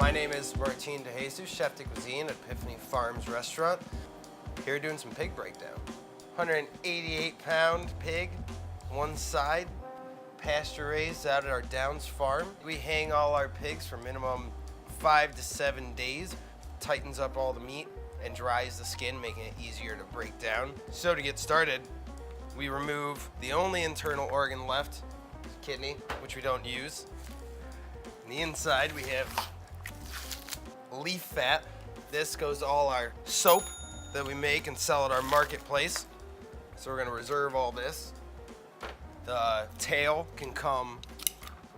My name is Martin DeJesus, chef de cuisine at Epiphany Farms Restaurant. Here doing some pig breakdown. 188-pound pig, one side, pasture-raised out at our Downs farm. We hang all our pigs for minimum 5 to 7 days. Tightens up all the meat and dries the skin, making it easier to break down. So to get started, we remove the only internal organ left, kidney, which we don't use. On the inside, we have leaf fat. This goes to all our soap that we make and sell at our marketplace. So we're gonna reserve all this. The tail can come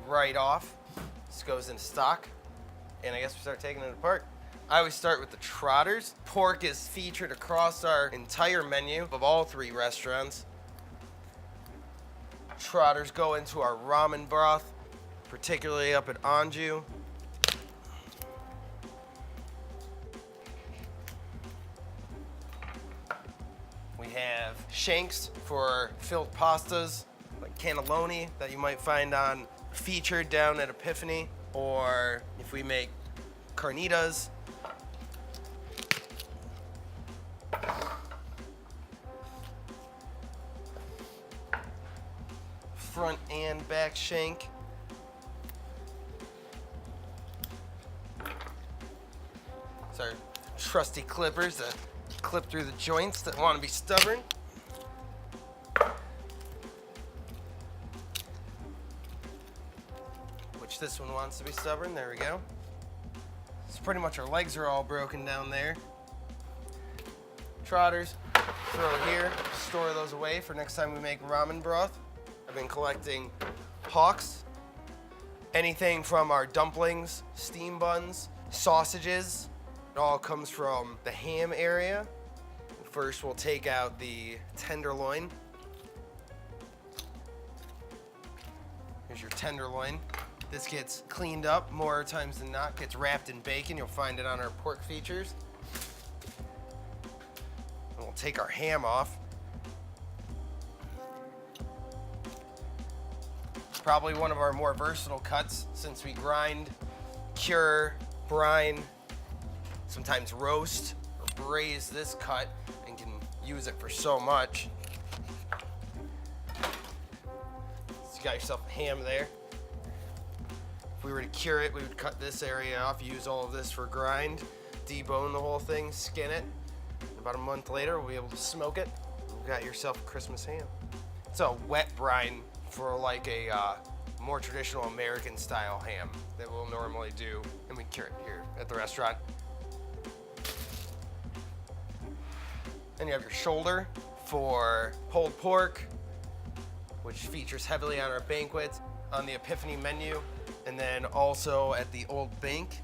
right off. This goes in stock. And I guess we start taking it apart. I always start with the trotters. Pork is featured across our entire menu of all 3 restaurants. Trotters go into our ramen broth, particularly up at Anju. We have shanks for filled pastas, like cannelloni that you might find on featured down at Epiphany, or if we make carnitas. Front and back shank. It's our trusty clippers that clip through the joints that want to be stubborn. Which this one wants to be stubborn, there we go. So pretty much our legs are all broken down there. Trotters, throw here, store those away for next time we make ramen broth. I've been collecting hocks, anything from our dumplings, steam buns, sausages. It all comes from the ham area. First, we'll take out the tenderloin. Here's your tenderloin. This gets cleaned up more times than not, gets wrapped in bacon. You'll find it on our pork features. And we'll take our ham off. Probably one of our more versatile cuts since we grind, cure, brine, sometimes roast or braise this cut and can use it for so much. So you got yourself a ham there. If we were to cure it, we would cut this area off, use all of this for grind, debone the whole thing, skin it. About a month later, we'll be able to smoke it. You've got yourself a Christmas ham. It's a wet brine for like a more traditional American style ham that we'll normally do, and we cure it here at the restaurant. Then you have your shoulder for pulled pork, which features heavily on our banquets, on the Epiphany menu, and then also at the Old Bank.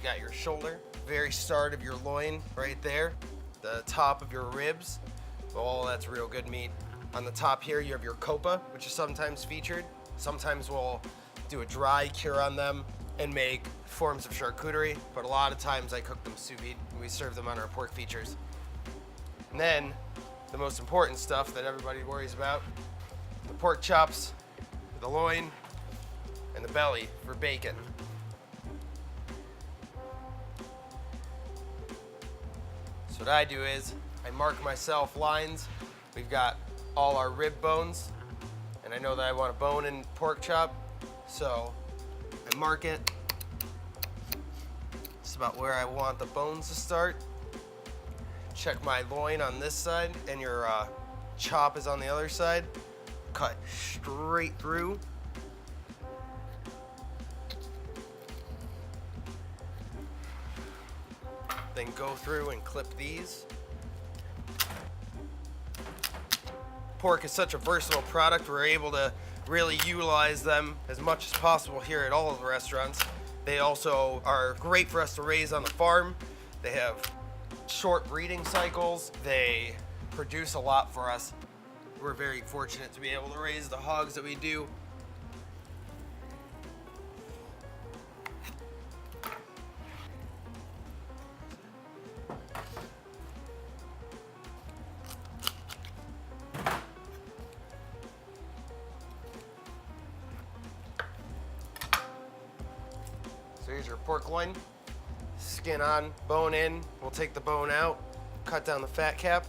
Got your shoulder, very start of your loin right there, the top of your ribs. Oh, that's real good meat. On the top here, you have your copa, which is sometimes featured. Sometimes we'll do a dry cure on them and make forms of charcuterie, but a lot of times I cook them sous vide and we serve them on our pork features. And then the most important stuff that everybody worries about, the pork chops, the loin, and the belly for bacon. So what I do is I mark myself lines. We've got all our rib bones, and I know that I want a bone in pork chop, so I mark it. It's about where I want the bones to start. Check my loin on this side, and your chop is on the other side. Cut straight through. Then go through and clip these. Pork is such a versatile product, we're able to really utilize them as much as possible here at all of the restaurants. They also are great for us to raise on the farm. They have short breeding cycles. They produce a lot for us. we're very fortunate to be able to raise the hogs that we do. So here's your pork loin. Skin on, bone in. We'll take the bone out, cut down the fat cap.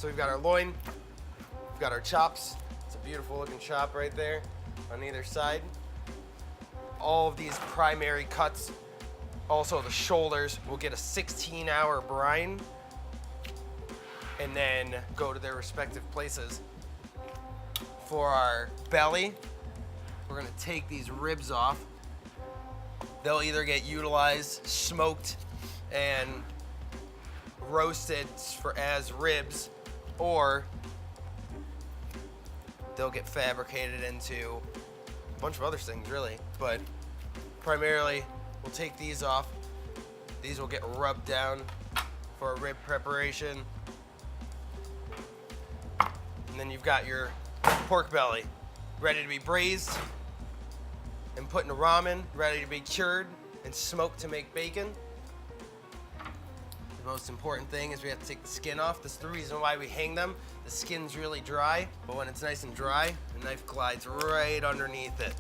So we've got our loin, we've got our chops. It's a beautiful looking chop right there on either side. All of these primary cuts, also the shoulders, will get a 16-hour brine and then go to their respective places. For our belly, we're gonna take these ribs off. They'll either get utilized, smoked, and roasted as ribs, or they'll get fabricated into a bunch of other things, really. But primarily, we'll take these off. These will get rubbed down for a rib preparation. And then you've got your pork belly ready to be braised and put in a ramen, ready to be cured and smoked to make bacon. The most important thing is we have to take the skin off. That's the reason why we hang them. The skin's really dry, but when it's nice and dry, the knife glides right underneath it.